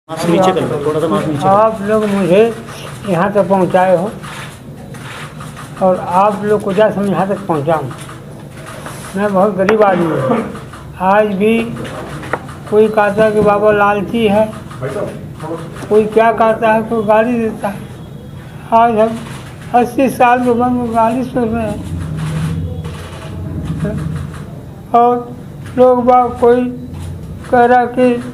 नीचे कर लो, थोड़ा सा मास्क नीचे कर लो। आप लोग मुझे यहाँ तक पहुँचाए हो और आप लोग को क्या समझ यहाँ तक पहुँचाऊँ। मैं बहुत गरीब आदमी हूँ। आज भी कोई कहता है कि बाबा लालची है, कोई क्या कहता है, कोई गाली देता है। आज हम 80 साल के उम्र में गाली सुन रहे हैं और लोग बाग कोई कह रहा कि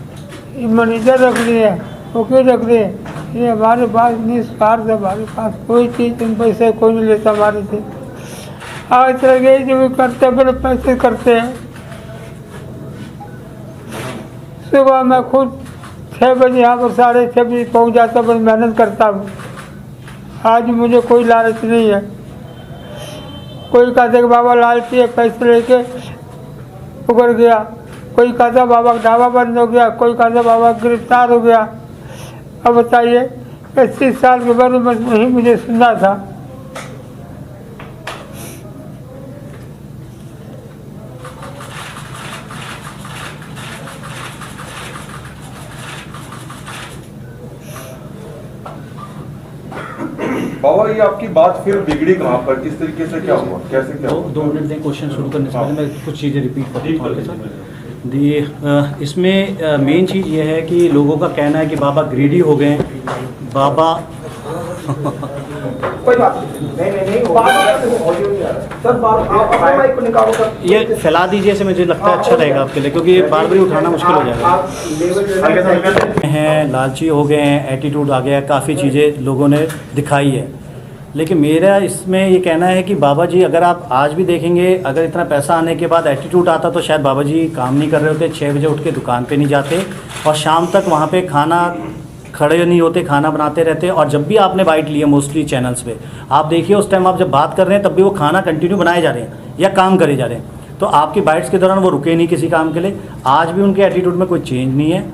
मैनेजर रख लिए, वकील रख लिए। ये हमारे पास निस्वार्थ है, हमारे पास कोई चीज़ इन पैसे कोई नहीं लेता हमारे से। आज तक ये जो भी करते हैं पैसे करते हैं। सुबह मैं खुद 6 बजे यहाँ पर 6:30 बजे पहुँच जाता हूँ, मेहनत करता हूँ। आज मुझे कोई लालच नहीं है। कोई कहते कि बाबा लालची है, पैसे लेके उगड़ गया। कोई कहता बाबा का ढाबा बंद हो गया, कोई कहता बाबा गिरफ्तार हो गया। अब बताइए 80 साल के बाद बस वही मुझे सुनना था। बाबा ये आपकी बात फिर बिगड़ी कहाँ पर, किस तरीके से, क्या हुआ, कैसे क्या हुआ? 2 मिनट दें। क्वेश्चन शुरू करने से पहले मैं कुछ चीज़ें रिपीट कर देता हूँ। इसमें मेन चीज़ ये है कि लोगों का कहना है कि बाबा ग्रीडी हो गए। बाबा कोई बात नहीं सर, ये फैला दीजिए, ऐसे मुझे लगता है अच्छा रहेगा आपके लिए, क्योंकि ये बार बार उठाना मुश्किल हो जाएगा। हैं लालची हो गए हैं, एटीट्यूड आ गया, काफ़ी चीज़ें लोगों ने दिखाई है। लेकिन मेरा इसमें ये कहना है कि बाबा जी अगर आप आज भी देखेंगे, अगर इतना पैसा आने के बाद एटीट्यूड आता तो शायद बाबा जी काम नहीं कर रहे होते, 6 बजे उठ के दुकान पे नहीं जाते और शाम तक वहाँ पे खाना खड़े नहीं होते, खाना बनाते रहते। और जब भी आपने बाइट लिया मोस्टली चैनल्स पे, आप देखिए उस टाइम आप जब बात कर रहे हैं तब भी वो खाना कंटिन्यू बनाए जा रहे हैं या काम करे जा रहे हैं। तो आपकी बाइट्स के दौरान वो रुके नहीं किसी काम के लिए। आज भी उनके एटीट्यूड में कोई चेंज नहीं है।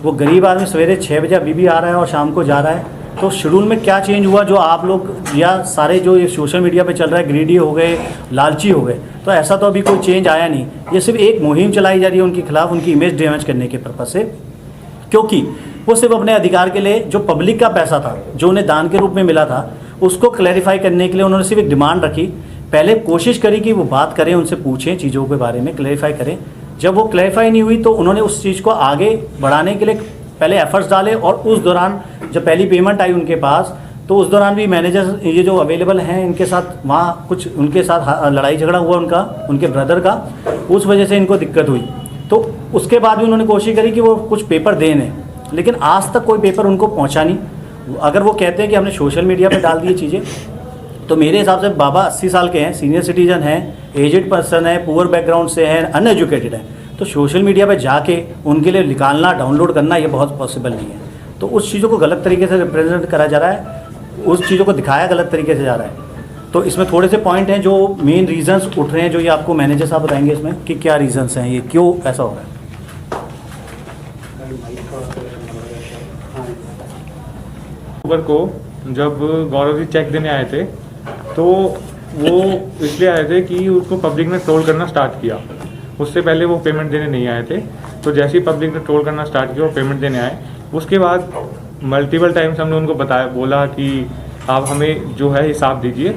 वो गरीब आदमी सवेरे 6 बजे अभी भी आ रहा है और शाम को जा रहा है। तो शेड्यूल में क्या चेंज हुआ जो आप लोग या सारे जो ये सोशल मीडिया पे चल रहा है ग्रीडी हो गए, लालची हो गए, तो ऐसा तो अभी कोई चेंज आया नहीं। ये सिर्फ एक मुहिम चलाई जा रही है उनके खिलाफ, उनकी इमेज डैमेज करने के पर्पज से, क्योंकि वो सिर्फ अपने अधिकार के लिए जो पब्लिक का पैसा था जो उन्हें दान के रूप में मिला था उसको क्लैरिफाई करने के लिए उन्होंने सिर्फ एक डिमांड रखी। पहले कोशिश करी कि वो बात करें, उनसे पूछें चीज़ों के बारे में, क्लैरिफाई करें। जब वो क्लैरिफाई नहीं हुई तो उन्होंने उस चीज़ को आगे बढ़ाने के लिए पहले एफर्ट्स डाले। और उस दौरान जब पहली पेमेंट आई उनके पास तो उस दौरान भी मैनेजर ये जो अवेलेबल हैं इनके साथ वहाँ कुछ उनके साथ लड़ाई झगड़ा हुआ उनका, उनके ब्रदर का, उस वजह से इनको दिक्कत हुई। तो उसके बाद भी उन्होंने कोशिश करी कि वो कुछ पेपर दें, लेकिन आज तक कोई पेपर उनको पहुंचा नहीं। अगर वो कहते हैं कि हमने सोशल मीडिया पे डाल दी चीज़ें, तो मेरे हिसाब से बाबा 80 साल के हैं, सीनियर सिटीजन हैं, एजेड पर्सन है, पुअर बैकग्राउंड से हैं, अनएजुकेटेड हैं। तो सोशल मीडिया पे जाके उनके लिए निकालना, डाउनलोड करना ये बहुत पॉसिबल नहीं है। तो उस चीज़ों को गलत तरीके से रिप्रेजेंट करा जा रहा है, उस चीज़ों को दिखाया गलत तरीके से जा रहा है। तो इसमें थोड़े से पॉइंट हैं जो मेन रीजंस उठ रहे हैं, जो ये आपको मैनेजर साहब बताएंगे इसमें कि क्या रीजंस हैं, ये क्यों ऐसा हो रहा है। अक्टूबर को जब गौरव जी चेक देने आए थे तो वो इसलिए आए थे कि उसको पब्लिक ने ट्रोल करना स्टार्ट किया। उससे पहले वो पेमेंट देने नहीं आए थे। तो जैसे ही पब्लिक ने ट्रोल करना स्टार्ट किया वो पेमेंट देने आए। उसके बाद मल्टीपल टाइम्स हमने उनको बोला कि आप हमें जो है हिसाब दीजिए,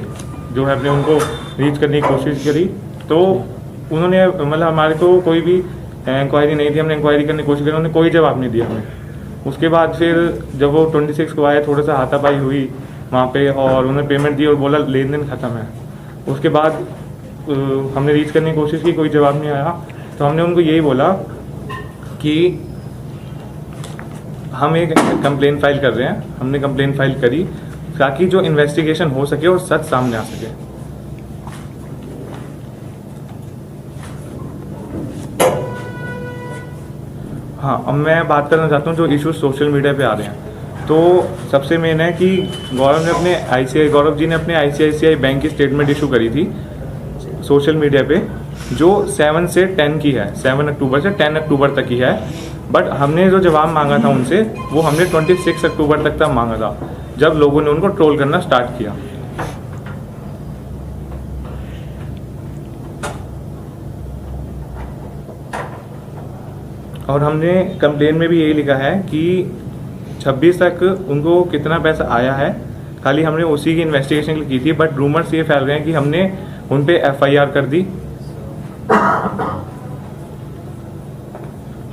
जो है हमने उनको रीच करने की कोशिश करी। तो उन्होंने मतलब हमारे को कोई भी इंक्वायरी नहीं थी, हमने इंक्वायरी करने की कोशिश करी, उन्होंने कोई जवाब नहीं दिया हमें। उसके बाद फिर जब वो 26 को आए, थोड़ा सा हाथापाई हुई वहाँ पे और उन्होंने पेमेंट दी और बोला लेन देन ख़त्म है। उसके बाद हमने रीच करने की कोशिश की, कोई जवाब नहीं आया। तो हमने उनको यही बोला कि हम एक कंप्लेन फाइल कर रहे हैं। हमने कंप्लेन फाइल करी ताकि जो इन्वेस्टिगेशन हो सके और सच सामने आ सके। हाँ, अब मैं बात करना चाहता हूँ जो इश्यूज सोशल मीडिया पे आ रहे हैं। तो सबसे मेन है कि गौरव जी ने अपने ICICI बैंक की स्टेटमेंट इशू करी थी सोशल मीडिया पे, जो 7 से 10 की है, 7 अक्टूबर से 10 अक्टूबर तक की है। बट हमने जो जवाब मांगा था उनसे वो हमने 26 अक्टूबर तक का मांगा था, जब लोगों ने उनको ट्रोल करना स्टार्ट किया। और हमने कंप्लेन में भी यही लिखा है कि 26 तक उनको कितना पैसा आया है खाली हमने उसी की इन्वेस्टिगेशन की थी, बट रूमर्स ये फैल रहे हैं कि हमने उन पे FIR कर दी।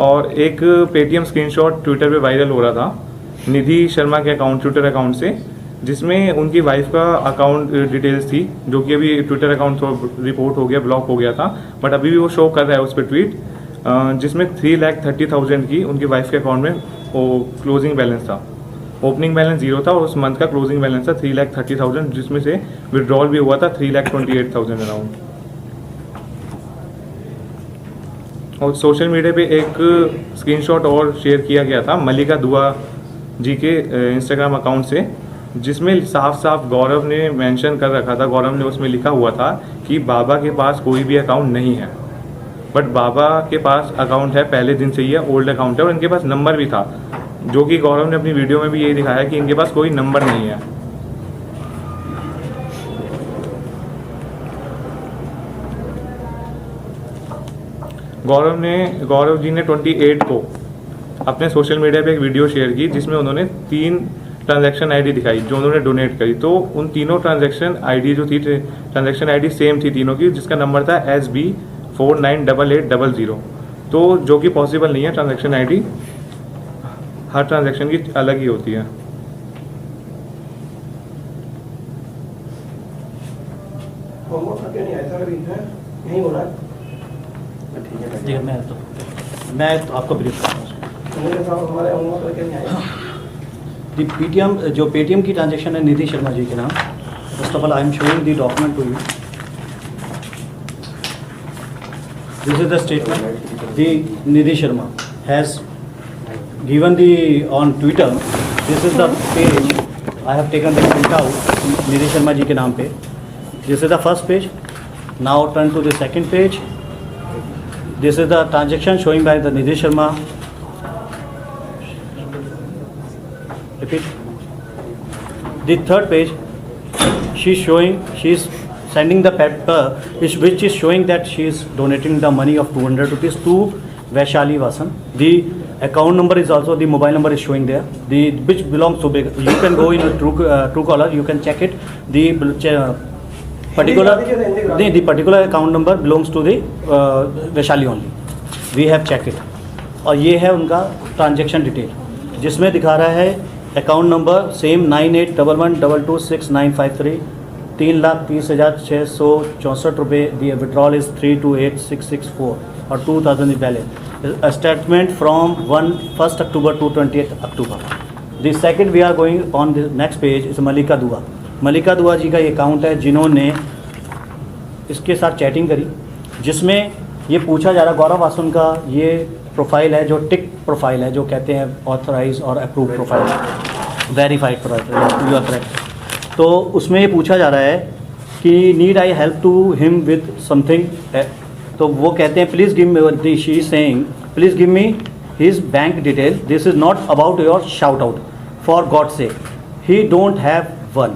और एक पेटीएम स्क्रीनशॉट ट्विटर पे वायरल हो रहा था निधि शर्मा के अकाउंट, ट्विटर अकाउंट से, जिसमें उनकी वाइफ का अकाउंट डिटेल्स थी, जो कि अभी ट्विटर अकाउंट रिपोर्ट हो गया, ब्लॉक हो गया था, बट अभी भी वो शो कर रहा है उस पर ट्वीट, जिसमें 3,30,000 की उनकी वाइफ के अकाउंट में वो क्लोजिंग बैलेंस था। ओपनिंग बैलेंस 0 था और उस मंथ का क्लोजिंग बैलेंस था 3,30,000, जिसमें से विड्रॉल भी हुआ था 3,28,000 अराउंड। और सोशल मीडिया पे एक स्क्रीनशॉट और शेयर किया गया था मल्लिका दुआ जी के इंस्टाग्राम अकाउंट से, जिसमें साफ साफ गौरव ने मेंशन कर रखा था, गौरव ने उसमें लिखा हुआ था कि बाबा के पास कोई भी अकाउंट नहीं है, बट बाबा के पास अकाउंट है, पहले दिन से ही है, ओल्ड अकाउंट है, और इनके पास नंबर भी था, जो कि गौरव ने अपनी वीडियो में भी यही दिखाया कि इनके पास कोई नंबर नहीं है। गौरव जी ने 28 को अपने सोशल मीडिया पे एक वीडियो शेयर की, जिसमें उन्होंने 3 ट्रांजैक्शन आईडी दिखाई जो उन्होंने डोनेट करी। तो उन तीनों ट्रांजैक्शन आईडी जो थी, ट्रांजैक्शन आईडी सेम थी तीनों की, जिसका नंबर था SB498800। तो जो कि पॉसिबल नहीं है, ट्रांजैक्शन आईडी हर ट्रांजैक्शन की अलग ही होती है। होमवर्क करके नहीं आया था अभी, है यही हो रहा है। जी मैं तो आपको ब्रीफ करता हूँ। मेरे साथ हमारे होमवर्क करके नहीं आया। दी पेटीएम, जो पेटीएम की ट्रांजैक्शन है निधि शर्मा जी के नाम, first of all I am showing the document to you. This is the statement the Nidhi Sharma has given the on Twitter. This is the page I have taken the print out निधि शर्मा जी के नाम पे. This is the first page. Now turn to the second page. This is the transaction showing by the Nidhi Sharma. Repeat. The third page, she is sending the paper which is showing that she is donating the money of 200 rupees to Vaishali Vasan. The account number is also, the mobile number is showing there, which belongs to, you can go in a Truecaller, you can check it, the particular account number belongs to the Vaishali only, we have checked it। और ये है उनका transaction detail, जिसमें दिखा रहा है account number same 9811226953, 3,30,664 रुपये, दी withdrawal is 328,664 और 2,000 is balance. Statement from 1 October to 20 October। The second we are going on the next page is Mallika Dua. Mallika दुआ जी का ये अकाउंट है, जिन्होंने इसके साथ चैटिंग करी, जिसमें ये पूछा जा रहा, गौरव वासन का ये प्रोफाइल है, जो टिक प्रोफाइल है, जो कहते हैं ऑथराइज और approve profile, verified profile, you are correct. तो उसमें ये पूछा जा रहा है कि need I help to him with something, तो वो कहते हैं please give me, she is saying please give me his bank detail, this is not about your shout out, for God sake he don't have one,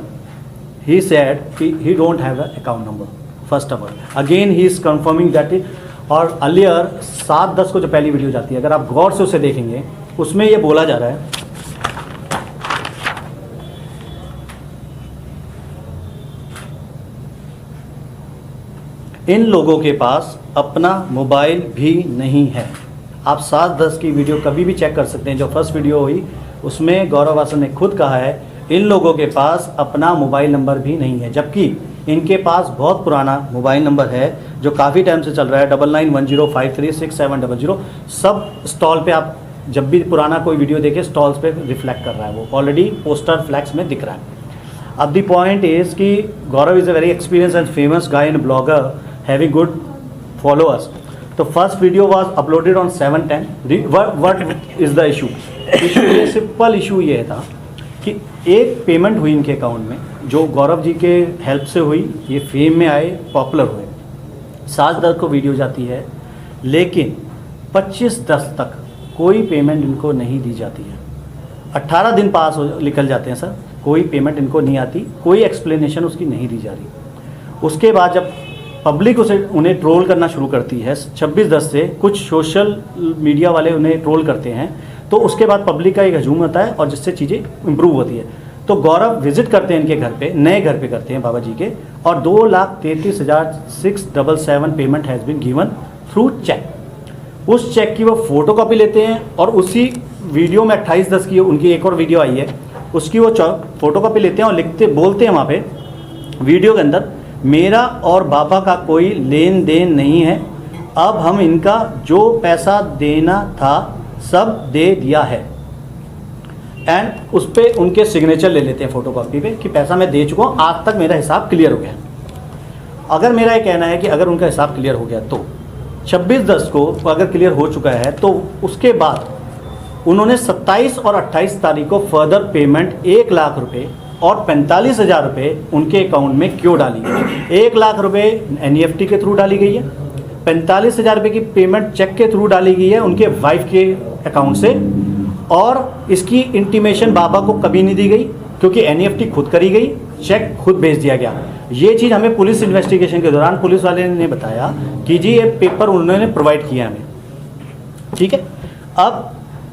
he said he don't have a account number first of all, again he is confirming that it. और earlier 7-10 को जो पहली video जाती है, अगर आप गौर से उसे देखेंगे, उसमें ये बोला जा रहा है इन लोगों के पास अपना मोबाइल भी नहीं है। आप 7-10 की वीडियो कभी भी चेक कर सकते हैं, जो फर्स्ट वीडियो हुई उसमें गौरव वासन ने खुद कहा है इन लोगों के पास अपना मोबाइल नंबर भी नहीं है, जबकि इनके पास बहुत पुराना मोबाइल नंबर है जो काफ़ी टाइम से चल रहा है, 9910536700। सब स्टॉल पे आप जब भी पुराना कोई वीडियो देखें, स्टॉल्स पे रिफ्लेक्ट कर रहा है, वो ऑलरेडी पोस्टर फ्लैक्स में दिख रहा है। अब द पॉइंट इज़ कि Gaurav is a very experience and famous guy and blogger having good followers. तो first video was uploaded on 7/10। What is the issue? ये सिंपल इशू ये था कि एक पेमेंट हुई इनके अकाउंट में, जो गौरव जी के हेल्प से हुई, ये फेम में आए, पॉपुलर हुए, 7-10 को वीडियो जाती है, लेकिन 25-10 तक कोई पेमेंट इनको नहीं दी जाती है। 18 दिन पास हो निकल जाते हैं सर, कोई पेमेंट इनको नहीं आती, कोई एक्सप्लेनेशन उसकी नहीं दी जा रही। उसके बाद जब पब्लिक उन्हें ट्रोल करना शुरू करती है 26-10 से, कुछ सोशल मीडिया वाले उन्हें ट्रोल करते हैं, तो उसके बाद पब्लिक का एक हजूम होता है और जिससे चीज़ें इम्प्रूव होती है। तो गौरव विजिट करते हैं इनके घर पे, नए घर पे करते हैं बाबा जी के, और 2,33,677 payment has been given through cheque. उस चेक की वो फोटो कॉपी लेते हैं और उसी वीडियो में 28/10 की उनकी एक और वीडियो आई है, उसकी वो फोटो कॉपी लेते हैं और लिखते बोलते हैं वहाँ पे वीडियो के अंदर, मेरा और बाबा का कोई लेन देन नहीं है, अब हम इनका जो पैसा देना था सब दे दिया है। एंड उस पर उनके सिग्नेचर ले लेते हैं फोटो कॉपी पे कि पैसा मैं दे चुका हूँ, आज तक मेरा हिसाब क्लियर हो गया। अगर मेरा ये कहना है कि अगर उनका हिसाब क्लियर हो गया तो 26/10 को अगर क्लियर हो चुका है तो उसके बाद उन्होंने 27 और 28 तारीख को फर्दर पेमेंट 1 लाख रुपए और 45,000 रुपये उनके अकाउंट में क्यों डाली गई? 1 लाख रुपए NEFT के थ्रू डाली गई है, 45,000 रुपये की पेमेंट चेक के थ्रू डाली गई है उनके वाइफ के अकाउंट से, और इसकी इंटीमेशन बाबा को कभी नहीं दी गई क्योंकि NEFT खुद करी गई, चेक खुद भेज दिया गया। ये चीज़ हमें पुलिस इन्वेस्टिगेशन के दौरान पुलिस वाले ने बताया कि जी ये पेपर उन्होंने प्रोवाइड किया हमें, ठीक है। अब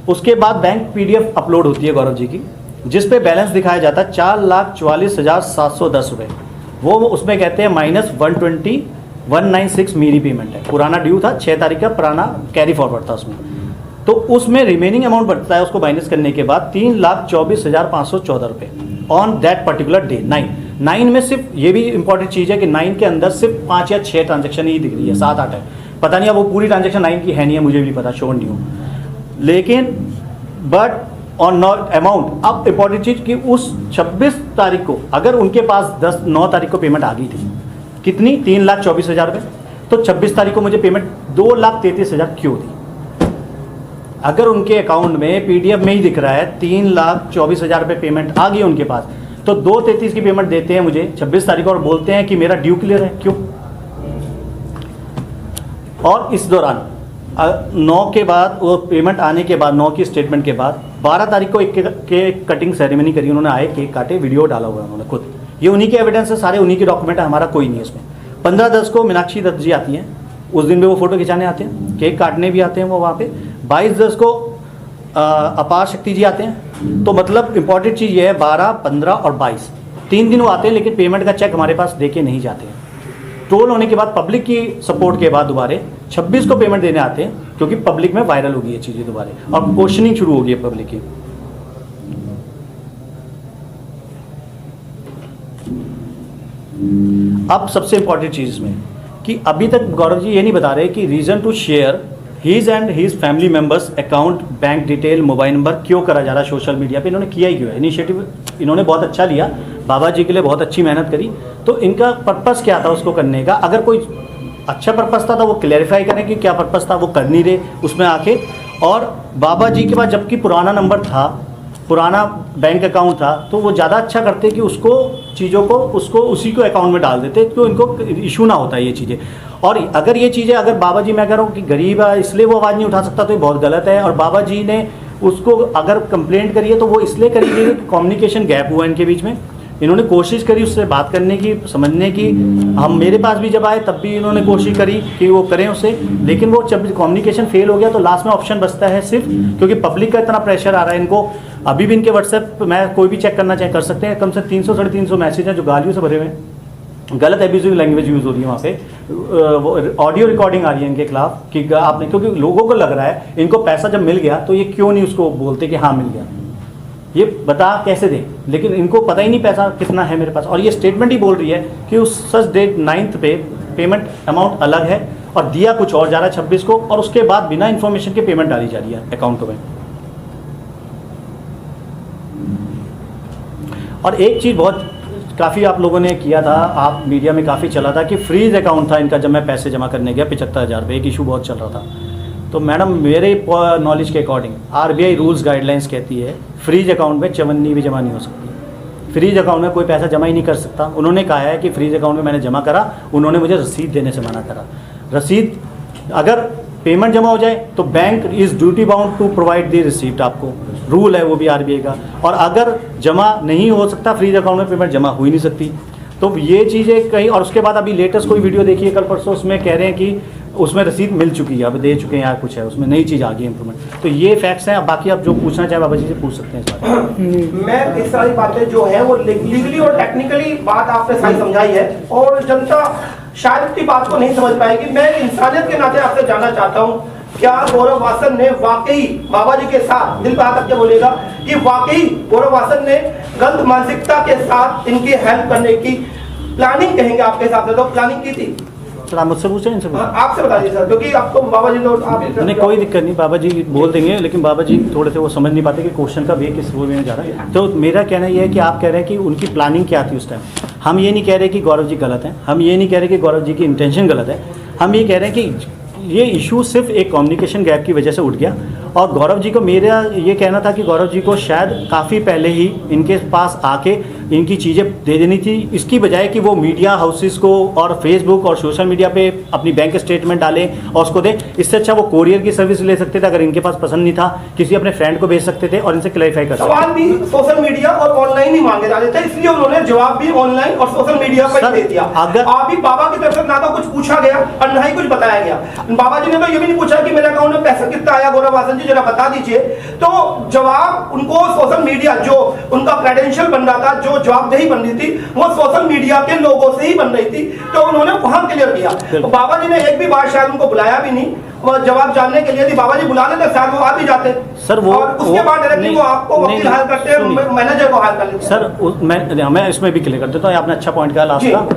उसके बाद बैंक PDF अपलोड होती है गौरव जी की, जिस पे बैलेंस दिखाया जाता है 4,44,710 रुपये। वो उसमें कहते हैं -120,196 मेरी पेमेंट है, पुराना ड्यू था 6 तारीख का, पुराना कैरी फॉरवर्ड था उसमें। तो उसमें रिमेनिंग अमाउंट बढ़ता है उसको माइनस करने के बाद 3,24,514 रुपये ऑन दैट पर्टिकुलर डे 9 में। सिर्फ ये भी इंपॉर्टेंट चीज़ है कि 9 के अंदर सिर्फ 5 या 6 ट्रांजेक्शन ही दिख रही है, 7-8 है, पता नहीं अब वो पूरी ट्रांजेक्शन 9 की है नहीं है, मुझे भी पता, श्योर नहीं हूँ। लेकिन बट ऑन नॉट अमाउंट, अब इंपॉर्टेंट चीज़ कि उस 26 तारीख को अगर उनके पास 9 तारीख को पेमेंट आ गई थी, कितनी 3,24,000 रुपये, तो 26 तारीख को मुझे पेमेंट 2,33,000 क्यों दी? अगर उनके अकाउंट में PDF में ही दिख रहा है 3,24,000 रुपये पेमेंट आ गई उनके पास, तो 2,33 की पेमेंट देते हैं मुझे 26 तारीख को और बोलते हैं कि मेरा ड्यू क्लियर है, क्यों? और इस दौरान 9 के बाद वो पेमेंट आने के बाद 9 की स्टेटमेंट के बाद 12 तारीख को एक केक कटिंग सेरेमनी करी उन्होंने, आए केक काटे, वीडियो डाला हुआ है उन्होंने खुद, ये उन्हीं के एविडेंस है सारे, उन्हीं के डॉक्यूमेंट है, हमारा कोई नहीं है इसमें। 15/10 को मीनाक्षी दत्त जी आती हैं, उस दिन भी वो फोटो खिंचाने आते हैं, केक काटने भी आते हैं वो वहाँ पे। 22/10 को अपार शक्ति जी आते हैं। तो मतलब इंपॉर्टेंट चीज़ ये है 12, 15 और 22 3 दिन वो आते हैं, लेकिन पेमेंट का चेक हमारे पास दे के नहीं जाते हैं। ट्रोल होने के बाद पब्लिक की सपोर्ट के बाद दोबारा 26 को पेमेंट देने आते हैं, क्योंकि पब्लिक में वायरल होगी ये चीज़ें दोबारा और क्वेश्चनिंग शुरू होगी पब्लिक की। अब सबसे इंपॉर्टेंट चीज़ इसमें कि अभी तक गौरव जी ये नहीं बता रहे कि reason to share his and his family members account, bank detail, mobile number क्यों करा जा रहा है सोशल मीडिया पे? इन्होंने किया ही क्यों है? इनिशिएटिव इन्होंने बहुत अच्छा लिया, बाबा जी के लिए बहुत अच्छी मेहनत करी, तो इनका पर्पस क्या था उसको करने का? अगर कोई अच्छा पर्पस था तो वो क्लैरिफाई करें कि क्या पर्पस था, वो कर नहीं रहे उसमें आके। और बाबा जी के पास जबकि पुराना नंबर था, पुराना बैंक अकाउंट था, तो वो ज़्यादा अच्छा करते कि उसको चीज़ों को उसको उसी को अकाउंट में डाल देते, तो इनको इशू ना होता ये चीज़ें। और अगर ये चीज़ें अगर बाबा जी, मैं कह रहा हूँ कि गरीब है इसलिए वो आवाज़ नहीं उठा सकता, तो ये बहुत गलत है। और बाबा जी ने उसको अगर कंप्लेंट करी है तो वो इसलिए करी है कि कम्युनिकेशन गैप हुआ इनके बीच में। इन्होंने कोशिश करी उससे बात करने की, समझने की, हम मेरे पास भी जब आए तब भी इन्होंने कोशिश करी कि वो करें उससे, लेकिन वो जब कम्युनिकेशन फेल हो गया तो लास्ट में ऑप्शन बचता है सिर्फ, क्योंकि पब्लिक का इतना प्रेशर आ रहा है इनको। अभी भी इनके व्हाट्सएप मैं कोई भी चेक करना चाहे कर सकते हैं, कम से 300-350 मैसेज हैं जो गालियों से भरे हुए हैं, गलत एब्यूजिव लैंग्वेज यूज़ हो रही है वहाँ पे, ऑडियो रिकॉर्डिंग आ रही है इनके खिलाफ कि आपने, क्योंकि लोगों को लग रहा है इनको पैसा जब मिल गया तो ये क्यों नहीं उसको बोलते कि हाँ मिल गया, ये बता कैसे दें, लेकिन इनको पता ही नहीं पैसा कितना है मेरे पास। और ये स्टेटमेंट ही बोल रही है कि उस सच डेट 9 पे पेमेंट अमाउंट अलग है और दिया कुछ और जा रहा है 26 को, और उसके बाद बिना इन्फॉर्मेशन के पेमेंट डाली जा रही है अकाउंटों में। और एक चीज़ बहुत काफ़ी आप लोगों ने किया था, आप मीडिया में काफ़ी चला था कि फ्रीज अकाउंट था इनका, जब मैं पैसे जमा करने गया 75,000 रुपये, एक इशू बहुत चल रहा था। तो मैडम मेरे नॉलेज के अकॉर्डिंग RBI रूल्स गाइडलाइंस कहती है फ्रीज अकाउंट में चवन्नी भी जमा नहीं हो सकती, फ्रीज अकाउंट में कोई पैसा जमा ही नहीं कर सकता। उन्होंने कहा है कि फ्रीज अकाउंट में मैंने जमा करा, उन्होंने मुझे रसीद देने से मना करा। रसीद अगर पेमेंट जमा हो जाए तो bank is duty bound to provide the receipt, आपको रूल है वो भी RBI का। और अगर जमा नहीं हो सकता फ्रीज अकाउंट में, पेमेंट जमा हो ही नहीं सकती। तो ये चीज़ें कहीं, और उसके बाद अभी लेटेस्ट कोई वीडियो देखिए कल परसों, उसमें कह रहे हैं कि उसमें रसीद मिल चुकी है, अब दे चुके हैं या कुछ है, उसमें नई चीज़ आ गई इम्प्रूवमेंट। तो ये फैक्ट्स हैं। अब बाकी आप जो पूछना चाहे बाबा जी से पूछ सकते हैं इस बारे में। मैं इस सारी बातें जो है वो लीगली और टेक्निकली बात आपने सारी समझाई है और जनता शायद की बात को नहीं समझ पाएगी। मैं इंसानियत के नाते आपसे जानना चाहता हूँ, क्या गौरव वासन ने वाकई बाबा जी के साथ, दिल पे हाथ रख के बोलेगा कि वाकई गौरव वासन ने गलत मानसिकता के साथ इनकी हेल्प करने की प्लानिंग, कहेंगे आपके हिसाब से तो प्लानिंग की थी? सर आप मुझसे पूछें, इनसे पूछें। आपसे बता दीजिए सर, क्योंकि आपको बाबा जी तो आप नहीं, कोई दिक्कत नहीं, बाबा जी बोल देंगे, लेकिन बाबा जी थोड़े से वो समझ नहीं पाते कि क्वेश्चन का वे किस वे में जा रहा है। तो मेरा कहना ये है कि आप कह रहे हैं कि उनकी प्लानिंग क्या थी उस टाइम। हम ये नहीं कह रहे कि गौरव जी गलत हैं, हम ये नहीं कह रहे कि गौरव जी की इंटेंशन गलत है, हम ये कह रहे हैं कि ये इशू सिर्फ एक कम्युनिकेशन गैप की वजह से उठ गया। और गौरव जी को मेरा ये कहना था कि गौरव जी को शायद काफ़ी पहले ही इनके पास आके इनकी चीज़ें दे देनी थी, इसकी बजाय कि वो मीडिया हाउसेस को और फेसबुक और सोशल मीडिया पे अपनी बैंक स्टेटमेंट डालें और उसको दें। इससे अच्छा वो कोरियर की सर्विस ले सकते थे, अगर इनके पास पसंद नहीं था किसी अपने फ्रेंड को भेज सकते थे और इनसे क्लैरिफाई कर सकते सवाल भी सोशल मीडिया और ऑनलाइन ही मांगे जा रहे थे, इसलिए उन्होंने जवाब भी ऑनलाइन और सोशल मीडिया पर ही दे दिया। अगर अभी बाबा की तरफ से ना तो कुछ पूछा गया और ना ही कुछ बताया गया। बाबा जी ने तो ये भी नहीं पूछा कि मेरे अकाउंट में पैसा कितना आया, गौरव वासन जी जरा बता दीजिए। तो जवाब उनको सोशल मीडिया, जो उनका क्रेडेंशियल बन रहा था, जो जवाबदेही बन रही थी, वो सोशल मीडिया के लोगों से ही बन रही थी, तो उन्होंने वहां क्लियर किया। तो बाबा जी ने एक भी बार शायद उनको बुलाया भी नहीं, वो जवाब जानने के लिए। बाबा जी बुला लेते शायद वो आ भी जाते सर, वो और उसके बाद डायरेक्टली वो आपको वकील हायर करते हैं, मैनेजर को हायर कर लेते हैं। सर मैं इसमें भी क्लियर कर देता हूँ, आपने अच्छा पॉइंट किया लास्ट का।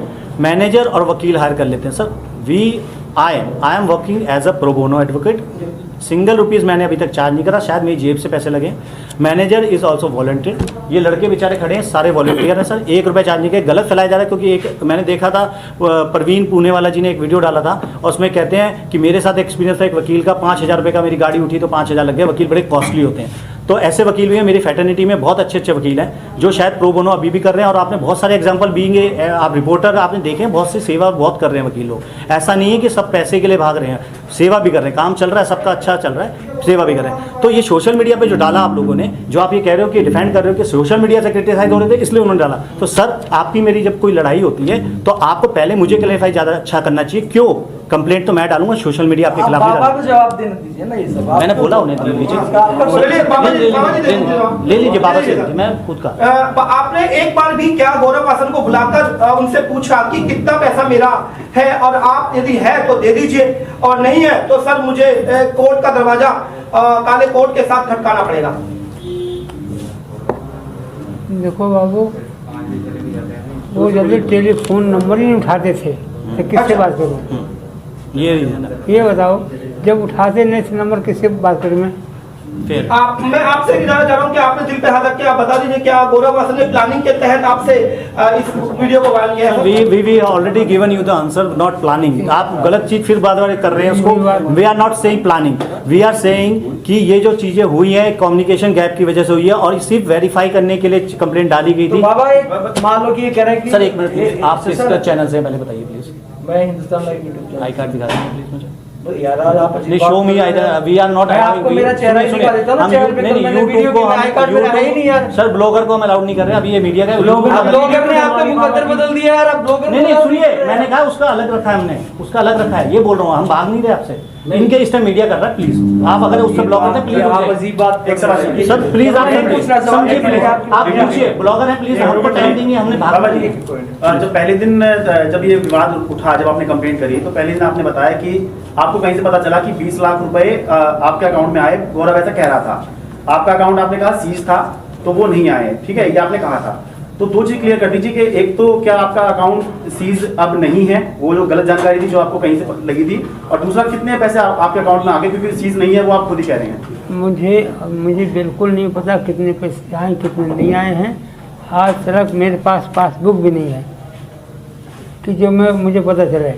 मैनेजर और वकील हायर कर लेते हैं sir. I am working as a pro bono advocate. Single rupees मैंने अभी तक चार्ज नहीं करा, शायद मेरी जेब से पैसे लगे। Manager is also volunteer. ये लड़के बेचारे खड़े हैं, सारे वॉलंटियर हैं सर। 1 रुपये चार्ज नहीं किया, गलत फैलाया जा रहा है। क्योंकि एक मैंने देखा था, प्रवीण पुणे वाला जी ने एक वीडियो डाला था और उसमें कहते हैं कि मेरे साथ एक्सपीरियंस था एक वकील का, 5,000 रुपये का मेरी गाड़ी उठी तो 5,000 लग गए। वकील बड़े कॉस्टली होते हैं, तो ऐसे वकील भी हैं। मेरी फैटर्निटी में बहुत अच्छे अच्छे वकील हैं जो शायद प्रो बोनो अभी भी कर रहे हैं। और आपने बहुत सारे एग्जांपल बीइंग आप रिपोर्टर आपने देखे हैं, बहुत सी सेवा बहुत कर रहे हैं वकील लोग। ऐसा नहीं है कि सब पैसे के लिए भाग रहे हैं, सेवा भी कर रहे हैं, काम चल रहा है सबका, अच्छा चल रहा है, सेवा भी कर रहे हैं। तो ये सोशल मीडिया पे जो डाला आप लोगों ने, जो आप ये कह रहे हो कि डिफेंड कर रहे हो कि सोशल मीडिया से क्रिटिसाइज हो रहे थे इसलिए उन्होंने डाला, तो सर आपकी मेरी जब कोई लड़ाई होती है तो आपको पहले मुझे क्लैरिफाई ज़्यादा अच्छा करना चाहिए। क्यों? कंप्लेंट तो मैं डालूंगा, सोशल मीडिया आपके खिलाफ नहीं डालूंगा। जवाब देने दीजिए ना, ये सब मैंने बोला उन्हें दे लीजिए, ले लीजिए बाबा से, मैं खुद का। आपने एक बार भी क्या गौरव वासन को बुलाकर उनसे पूछा कि कितना पैसा मेरा है और आप यदि है तो दे दीजिए और नहीं है तो सर मुझे कोर्ट का दरवाजा काले कोर्ट के साथ खटकाना पड़ेगा? देखो बाबू, वो जल्दी टेलीफोन नंबर ही नहीं उठाते थे तो किससे बात करूँ? ये है ना, ये बताओ, जब उठाते नहीं थे नंबर किससे बात करूँ मैं? फिर मैं आपसे जानना चाह रहा हूँ कि आपने दिल पे हाथ रख के आप बता दीजिए, क्या गौरव वासन ने प्लानिंग के तहत आपसे इस वीडियो को वायरल किया है? We already given you the answer, not planning. आप गलत चीज फिर बार बार कर रहे हैं उसको। We are not saying planning, we are saying कि ये जो चीजें हुई हैं कम्युनिकेशन गैप की वजह से हुई है और सिर्फ वेरीफाई करने के लिए कंप्लेंट डाली गई तो थी। बाबा एक मान लो कि ये कह रहे हैं कि सर एक मिनट, आप किसका चैनल से पहले बताइए प्लीज। मैं Hindustan live YouTube channel. I card दिखा दीजिए प्लीज मुझे। तो यार आप नहीं, show me I, we are not, मैं आपको मेरा चेहरा ही दिखा देता हूं ना, चैनल पे तो मैंने वीडियो की आई कार्ड में है ही नहीं यार। सर ब्लॉगर को हम अलाउड नहीं कर रहे, अभी ये मीडिया का ब्लॉगर ने आपका मुकद्दर बदल दिया यार, अब ब्लॉगर नहीं सुनिए, मैंने कहा उसका अलग रखा है, हमने उसका अलग रखा है, ये बोल रहा हूँ, हम भाग नहीं रहे आपसे। इनके इस टाइम मीडिया कर रहा है, प्लीज आप अगर उससे ब्लॉगर थे प्लीज आप अजीब बात सर प्लीज आप समझिए, प्लीज आप पूछिए, ब्लॉगर है प्लीज, हमको टाइम देंगे, हमने भाग। बाबा जी जब पहले दिन जब ये विवाद उठा, जब आपने कंप्लेंट करी तो पहले दिन आपने बताया कि आपको कहीं से पता चला कि 20 लाख रुपए आपके अकाउंट में आए। गौरव ऐसा कह रहा था, आपका अकाउंट आपने कहा सीज था तो वो नहीं आए, ठीक है, ये आपने कहा था। तो दो चीज क्लियर कर दीजिए कि एक तो क्या आपका अकाउंट सीज अब नहीं है, वो जो गलत जानकारी थी जो आपको कहीं से लगी थी, और दूसरा कितने पैसे आपके अकाउंट में आ गए, क्योंकि सीज नहीं है वो आप खुद ही कह रहे हैं। मुझे बिल्कुल नहीं पता कितने पैसे आए कितने नहीं आए हैं। आज तक मेरे पास पासबुक भी नहीं है कि जो मुझे पता चले।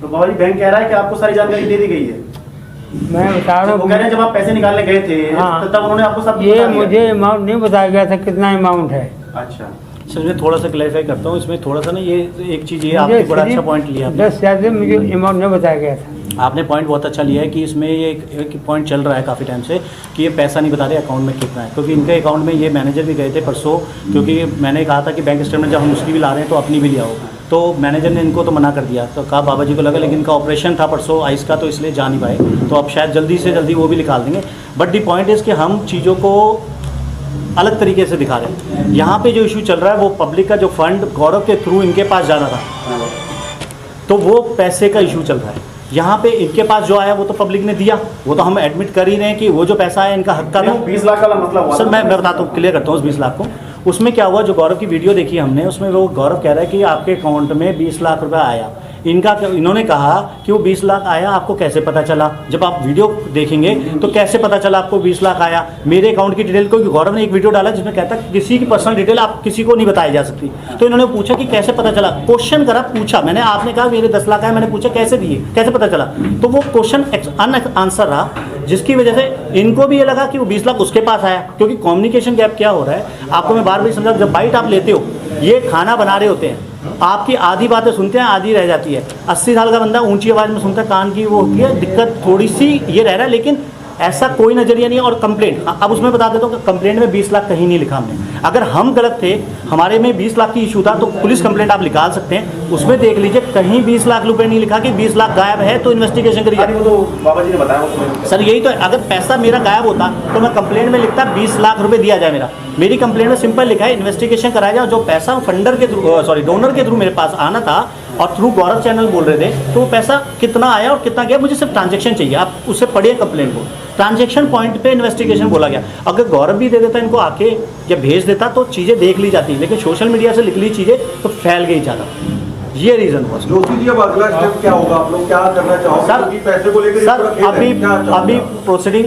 तो बाबा जी बैंक कह रहा है कि आपको सारी जानकारी दे दी गई है। मैं बता रहा वो कह रहे हैं हूँ, जब आप पैसे निकालने गए थे हाँ, तब उन्होंने आपको सब ये बता दिया। मुझे अमाउंट नहीं बताया गया था कितना अमाउंट है। अच्छा सर मैं थोड़ा सा क्लैरिफाई करता हूँ इसमें, थोड़ा सा ना ये एक चीज़ ये आपने बड़ा अच्छा पॉइंट लिया आपने। 10,000 से मुझे अमाउंट नहीं बताया गया था। आपने पॉइंट बहुत अच्छा लिया है कि इसमें ये एक पॉइंट चल रहा है काफ़ी टाइम से कि ये पैसा नहीं बता रहे अकाउंट में कितना है, क्योंकि इनके अकाउंट में ये मैनेजर भी गए थे परसों, क्योंकि मैंने कहा था कि बैंक स्टेटमेंट जब हम उसकी भी ला रहे हैं तो अपनी भी लिया हो। तो मैनेजर ने इनको तो मना कर दिया, तो कहा बाबा जी को लगा, लेकिन इनका ऑपरेशन था परसों आइस का, तो इसलिए जा नहीं पाए, तो अब शायद जल्दी से जल्दी वो भी निकाल देंगे। बट दी पॉइंट इज़ कि हम चीज़ों को अलग तरीके से दिखा रहे हैं। यहाँ पे जो इशू चल रहा है वो पब्लिक का जो फंड गौरव के थ्रू इनके पास जाना था, तो वो पैसे का इशू चल रहा है। यहाँ पे इनके पास जो आया वो तो पब्लिक ने दिया, वो तो हम एडमिट कर ही रहे हैं कि वो जो पैसा आया इनका हक का था। 20 लाख का मसला हुआ। सर मैं बताता हूँ, क्लियर करता हूँ उस 20 लाख को। उसमें क्या हुआ, जो गौरव की वीडियो देखी हमने, उसमें वो गौरव कह रहा है कि आपके अकाउंट में 20 लाख रुपए आया। इन्होंने कहा कि वो 20 लाख आया, आपको कैसे पता चला? जब आप वीडियो देखेंगे तो कैसे पता चला आपको 20 लाख आया? मेरे अकाउंट की डिटेल को, गौरव ने एक वीडियो डाला जिसमें कहता है किसी की पर्सनल डिटेल आप किसी को नहीं बताई जा सकती। तो इन्होंने पूछा कि कैसे पता चला, क्वेश्चन करा, पूछा मैंने, आपने कहा मेरे 10 लाख आए, मैंने पूछा कैसे दिए, कैसे पता चला? तो वो क्वेश्चन आंसर रहा, जिसकी वजह से इनको भी ये लगा कि वो 20 लाख उसके पास आया। क्योंकि कम्युनिकेशन गैप क्या हो रहा है, आपको मैं बार बार समझा, जब बाइट आप लेते हो, ये खाना बना रहे होते हैं, आपकी आधी बातें सुनते हैं, आधी रह जाती है। 80 साल का बंदा ऊंची आवाज़ में सुनता है, कान की वो होती है दिक्कत, थोड़ी सी ये रह रहा है, लेकिन ऐसा कोई नज़रिया नहीं है। और कंप्लेंट, अब उसमें बता देता हूँ कि कंप्लेंट में 20 लाख कहीं नहीं लिखा हमने। अगर हम गलत थे, हमारे में 20 लाख की इशू था, तो पुलिस कंप्लेंट आप निकाल सकते हैं, उसमें देख लीजिए कहीं 20 लाख रुपए नहीं लिखा कि 20 लाख गायब है तो इन्वेस्टिगेशन करिए। वो तो बाबा जी ने बताया वो। सर यही तो है, अगर पैसा मेरा गायब होता तो मैं कंप्लेंट में लिखता 20 लाख रुपए दिया जाए मेरा। मेरी कंप्लेंट में सिंपल लिखा है इन्वेस्टिगेशन कराया जाए, जो पैसा फंडर के थ्रू, सॉरी डोनर के थ्रू मेरे पास आना था और थ्रू गौरव चैनल बोल रहे थे, तो वो पैसा कितना आया और कितना गया, मुझे सिर्फ ट्रांजैक्शन चाहिए। आप उससे पढ़िए कंप्लेंट को, ट्रांजैक्शन पॉइंट पे इन्वेस्टिगेशन बोला गया। अगर गौरव भी दे देता इनको आके या भेज देता तो चीज़ें देख ली जाती, लेकिन सोशल मीडिया से लिख ली चीज़ें तो फैल गई ज़्यादा, ये रीज़न हुआ। जोशी जी, अब अगला स्टेप क्या होगा, आप लोग क्या करना चाहोगे? सर, क्योंकि पैसे को लेकर सर अभी प्रोसीडिंग,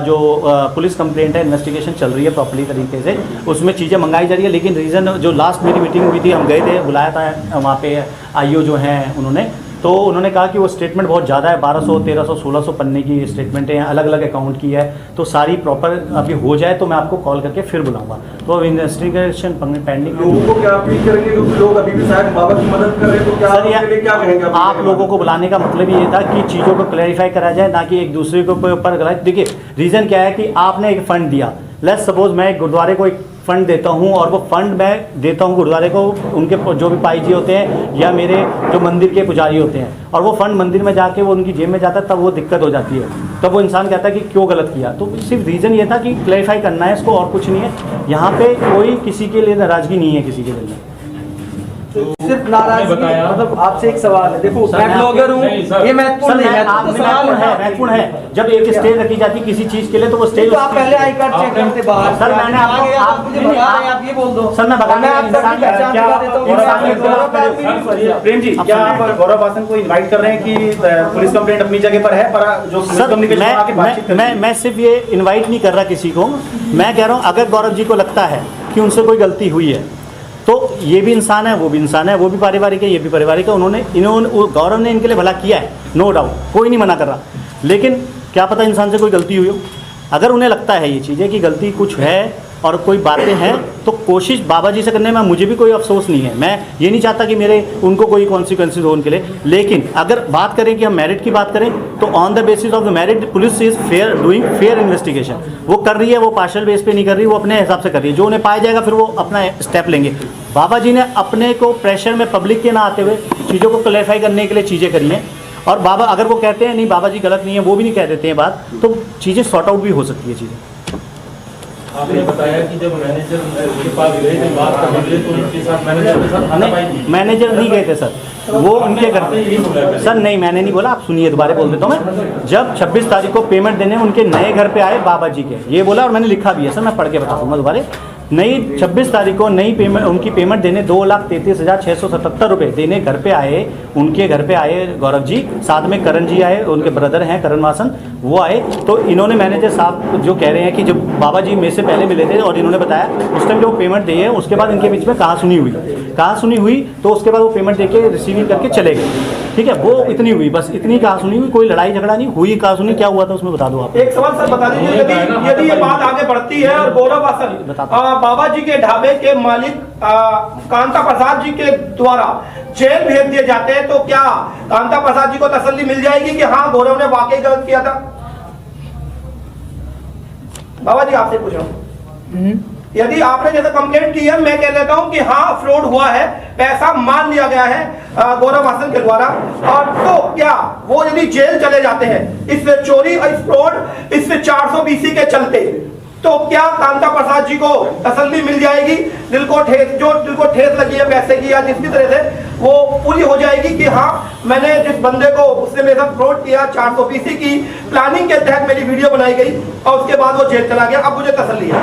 जो पुलिस कंप्लेंट है, इन्वेस्टिगेशन चल रही है प्रॉपर्ली तरीके से, उसमें चीज़ें मंगाई जा रही है। लेकिन रीज़न जो लास्ट मेरी मीटिंग हुई थी, हम गए थे, बुलाया था वहाँ पे आईओ जो हैं उन्होंने, तो उन्होंने कहा कि वो स्टेटमेंट बहुत ज़्यादा है, 1200, 1300, 1600 पन्ने की स्टेटमेंटें हैं, अलग अलग अकाउंट की है, तो सारी प्रॉपर अभी हो जाए तो मैं आपको कॉल करके फिर बुलाऊंगा। तो इन्वेस्टिगेशन पेंडिंग। लोगों को क्या अपील करेंगे, क्योंकि लोग अभी भी शायद बाबा की मदद कर रहे हैं, तो क्या सर उनके लिए क्या कहेंगे आप लोगों को बुलाने का मतलब ये था कि चीज़ों को क्लैरिफाई करा जाए, ना कि एक दूसरे के ऊपर गलत। देखिए रीज़न क्या है कि आपने एक फ़ंड दिया, लेट्स सपोज मैं एक गुरुद्वारे को एक फ़ंड देता हूँ और वो फ़ंड मैं देता हूँ गुरुद्वारे को, उनके जो भी पाई जी होते हैं या मेरे जो मंदिर के पुजारी होते हैं, और वो फ़ंड मंदिर में जाके वो उनकी जेब में जाता है, तब वो दिक्कत हो जाती है। तब वो इंसान कहता है कि क्यों गलत किया। तो सिर्फ रीज़न ये था कि क्लैरिफाई करना है इसको, और कुछ नहीं है। यहाँ पे कोई किसी के लिए नाराज़गी नहीं है किसी के दिल में। सिर्फ नाराजगी, मतलब आपसे एक सवाल है, देखो मैं ब्लॉगर हूँ, ये महत्वपूर्ण नहीं है, तो सवाल है, महत्वपूर्ण है। जब एक स्टेज रखी जाती है किसी चीज़ के लिए, तो वो स्टेज, तो आप पहले आई कार्ड चेक करते बाहर। सर मैंने आप मुझे बता रहे हैं, आप ये बोल दो सर, मैं बता, मैं आपका पहचान दिखा देता हूँ। प्रेम जी, क्या आप गौरव वासन को इनवाइट कर रहे हैं कि पुलिस कंप्लेंट अपनी जगह पर है, पर जो पुलिस कम्युनिकेशन आके बातचीत कर रही है? मैं सिर्फ ये इनवाइट नहीं कर रहा किसी को, मैं कह रहा हूँ अगर गौरव जी को लगता है कि उनसे कोई गलती हुई है, तो ये भी इंसान है, वो भी इंसान है, वो भी पारिवारिक है, ये भी पारिवारिक है। इन्होंने गौरव ने इनके लिए भला किया है, नो डाउट, कोई नहीं मना कर रहा, लेकिन क्या पता इंसान से कोई गलती हुई हो। अगर उन्हें लगता है ये चीज़ें कि गलती कुछ है और कोई बातें हैं, तो कोशिश बाबा जी से करने में मुझे भी कोई अफसोस नहीं है। मैं ये नहीं चाहता कि उनको कोई कॉन्सिक्वेंसेज हो उनके लिए। लेकिन अगर बात करें कि हम मेरिट की बात करें, तो on the basis of the merit police is fair, doing fair investigation. वो कर रही है, वो पार्शियल बेस पे नहीं कर रही, वो अपने हिसाब से कर रही है। जो उन्हें पाया जाएगा फिर वो अपना स्टेप लेंगे। बाबा जी ने अपने को प्रेशर में पब्लिक के ना आते हुए चीज़ों को क्लैरिफाई करने के लिए चीज़ें करी हैं। और बाबा अगर वो कहते हैं नहीं बाबा जी गलत नहीं है, वो भी नहीं कह देते हैं बात, तो चीज़ें सॉर्ट आउट भी हो सकती है चीज़ें। आपने बताया कि जब मैनेजर के पास गए थे बात करने के लिए, तो उनके साथ मैनेजर के साथ हाथापाई की? मैनेजर नहीं गए थे सर, वो उनके घर पे। सर नहीं, मैंने नहीं बोला, आप सुनिए, दोबारा बोल देता हूँ मैं। जब 26 तारीख को पेमेंट देने उनके नए घर पे आए बाबा जी के, ये बोला और मैंने लिखा भी है सर, मैं पढ़ के बता दूँगा दोबारा। नई 26 तारीख को नई पेमेंट, उनकी पेमेंट देने 2,33,677 रुपये देने घर पे आए, उनके घर पे आए गौरव जी, साथ में करण जी आए, उनके ब्रदर हैं करण वासन, वो आए। तो इन्होंने मैनेजर साहब जो कह रहे हैं कि जब बाबा जी मेरे से पहले मिले थे और इन्होंने बताया उस टाइम जो पेमेंट दी है, उसके बाद इनके बीच में कहाँ सुनी हुई, तो उसके बाद वो पेमेंट दे के रिसीविंग करके चले गए। ठीक है, वो इतनी हुई, बस इतनी कहाँ सुनी हुई, कोई लड़ाई झगड़ा नहीं हुई। कहाँ सुनी, क्या हुआ था उसमें बता दो आप। एक सवाल सर बता दीजिए, यदि ये बात आगे बढ़ती है और गौरव वासन बाबा जी के ढाबे के मालिक कांता प्रसाद जी के द्वारा जेल भेज दिए जाते हैं, तो क्या कांता प्रसाद जी को तसल्ली मिल जाएगी कि हाँ गौरव ने वाकई गलत किया था? बाबा जी आपसे पूछ रहा हूँ। यदि आपने जैसे कंप्लेंट की है, मैं कह देता हूं कि हाँ फ्रॉड हुआ है, पैसा मान लिया गया है गौरव वासन के द्वारा, और तो क्या वो यदि जेल चले जाते हैं इस चोरी और इस फ्रॉड इस 420 के चलते, तो क्या कांता प्रसाद जी को तसल्ली मिल जाएगी, दिल को ठेस लगी है पैसे की या जिस भी तरह से वो पूरी हो जाएगी कि हाँ मैंने जिस बंदे को उसने मेरे साथ फ्रॉड किया, 420 की प्लानिंग के तहत मेरी वीडियो बनाई गई और उसके बाद वो जेल चला गया, अब मुझे तसल्ली है।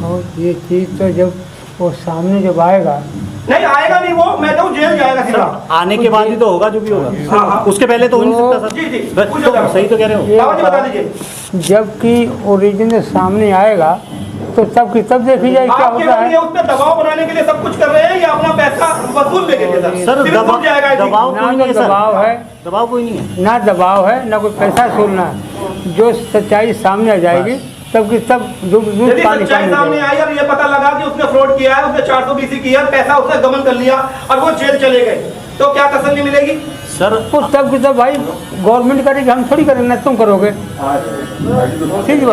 और ये चीज़ तो जब वो सामने जब आएगा, नहीं आएगा नहीं, वो मैं तो जेल जाएगा सीधा। आने के बाद ही तो होगा जो भी होगा। हाँ, हाँ। उसके पहले तो हो नहीं सकता सर। जी जी बस पूछो तो सही तो कह रहे हो। बाबा जी बता दीजिए। जबकि ओरिजिनल सामने आएगा तो तब की तब देखी जाए क्या आप होता केवल है। ये उस पर दबाव बनाने के लिए सब कुछ कर रहे हैं या अपना पैसा वसूलने के लिए सर सिर्फ दबाव छूट जाएगा ऐसे ही। दबाव कोई ना नहीं है तो सर। दबाव है, दबाव कोई नहीं है। ना दबाव है, ना कोई पैसा छोड़ना है। जो सच्चाई सामने आ जाएगी तब की तब दूध यदि पानी सच्चाई सामने आई और ये पता लगा कि उसने फ्रॉड किया है, उसने 420 किया, पैसा उसने गबन कर लिया और वो जेल चले गए, तो क्या तसल्ली मिलेगी? सर उस तब की तब भाई गवर्नमेंट करेगी, हम थोड़ी करेंगे, ना तुम करोगे। ठीक है।